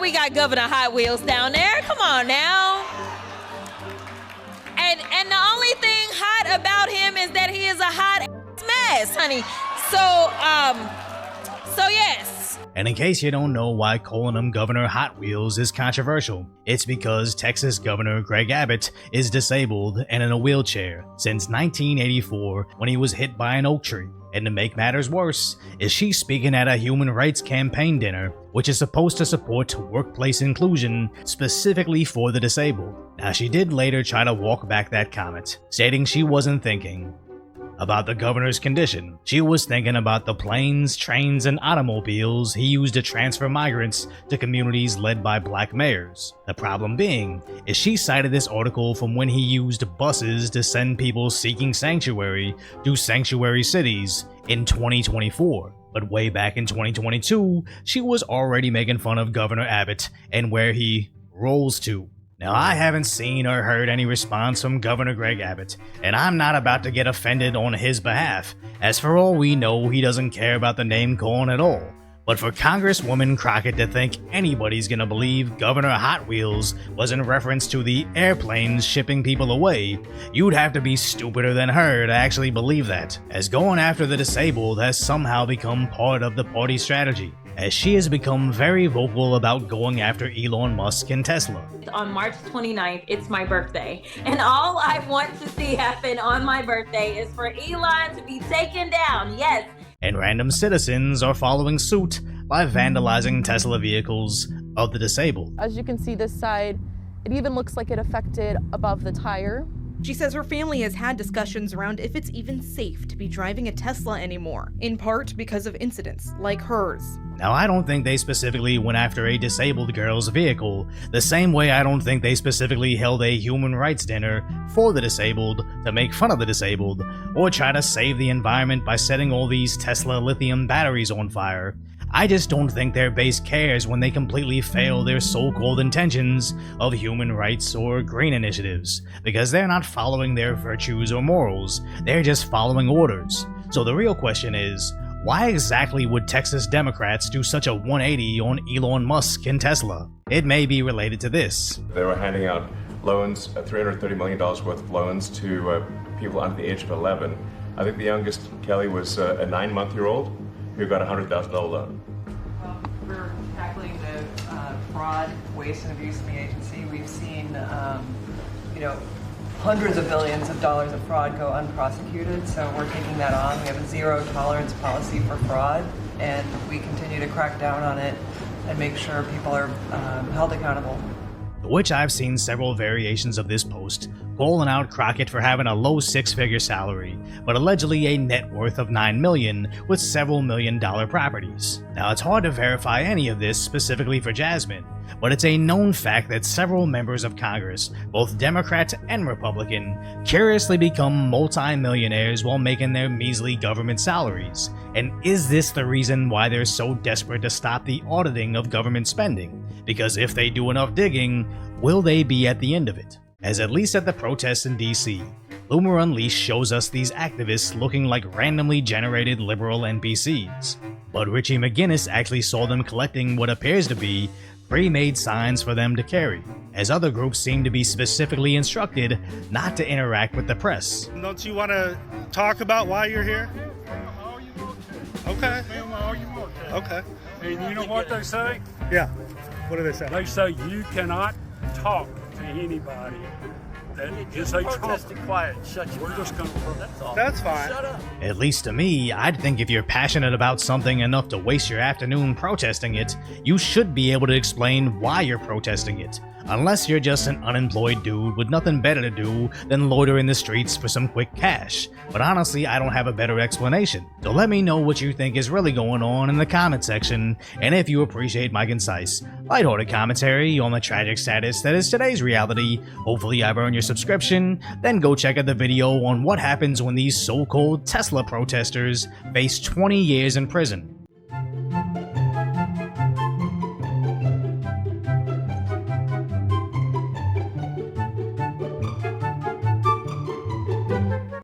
we got Governor Hot Wheels down there. Come on now. And the only thing hot about him is that he is a hot mess, honey. So yes. And in case you don't know why calling him Governor Hot Wheels is controversial, it's because Texas Governor Greg Abbott is disabled and in a wheelchair since 1984 when he was hit by an oak tree. And to make matters worse, is she speaking at a human rights campaign dinner, which is supposed to support workplace inclusion specifically for the disabled. Now, she did later try to walk back that comment, stating she wasn't thinking about the governor's condition. She was thinking about the planes, trains, and automobiles he used to transfer migrants to communities led by black mayors. The problem being, is she cited this article from when he used buses to send people seeking sanctuary to sanctuary cities in 2024. But way back in 2022, she was already making fun of Governor Abbott and where he rolls to. Now, I haven't seen or heard any response from Governor Greg Abbott, and I'm not about to get offended on his behalf, as for all we know, he doesn't care about the name calling at all. But for Congresswoman Crockett to think anybody's gonna believe Governor Hot Wheels was in reference to the airplanes shipping people away, you'd have to be stupider than her to actually believe that, as going after the disabled has somehow become part of the party strategy, as she has become very vocal about going after Elon Musk and Tesla. On March 29th, it's my birthday, and all I want to see happen on my birthday is for Elon to be taken down, yes. And random citizens are following suit by vandalizing Tesla vehicles of the disabled. As you can see this side, it even looks like it affected above the tire. She says her family has had discussions around if it's even safe to be driving a Tesla anymore, in part because of incidents like hers. Now, I don't think they specifically went after a disabled girl's vehicle, the same way I don't think they specifically held a human rights dinner for the disabled to make fun of the disabled, or try to save the environment by setting all these Tesla lithium batteries on fire. I just don't think their base cares when they completely fail their so-called intentions of human rights or green initiatives, because they're not following their virtues or morals, they're just following orders. So the real question is, why exactly would Texas Democrats do such a 180 on Elon Musk and Tesla? It may be related to this. They were handing out loans, $330 million worth of loans to people under the age of 11. I think the youngest, Kelly, was a 9-month-old who got a $100,000 loan. Well, we're tackling the fraud, waste, and abuse in the agency. We've seen, hundreds of billions of dollars of fraud go unprosecuted, so we're taking that on. We have a zero tolerance policy for fraud, and we continue to crack down on it and make sure people are held accountable. Which I've seen several variations of this post, calling out Crockett for having a low six-figure salary, but allegedly a net worth of $9 million with several million-dollar properties. Now, it's hard to verify any of this specifically for Jasmine, but it's a known fact that several members of Congress, both Democrat and Republican, curiously become multi-millionaires while making their measly government salaries. And is this the reason why they're so desperate to stop the auditing of government spending? Because if they do enough digging, will they be at the end of it? As at least at the protests in DC, Loomer Unleashed shows us these activists looking like randomly generated liberal NPCs. But Richie McGinnis actually saw them collecting what appears to be pre-made signs for them to carry, as other groups seem to be specifically instructed not to interact with the press. Don't you want to talk about why you're here? Okay. Okay. And you know what they say? Yeah. What do they say? They say you cannot talk to anybody that is a Trump. Quiet. Shut your We're just going to. That's all. That's fine. Shut up. At least to me, I'd think if you're passionate about something enough to waste your afternoon protesting it, you should be able to explain why you're protesting it. Unless you're just an unemployed dude with nothing better to do than loiter in the streets for some quick cash. But honestly, I don't have a better explanation. So let me know what you think is really going on in the comment section, and if you appreciate my concise, lighthearted commentary on the tragic status that is today's reality, hopefully I've earned your subscription, then go check out the video on what happens when these so-called Tesla protesters face 20 years in prison.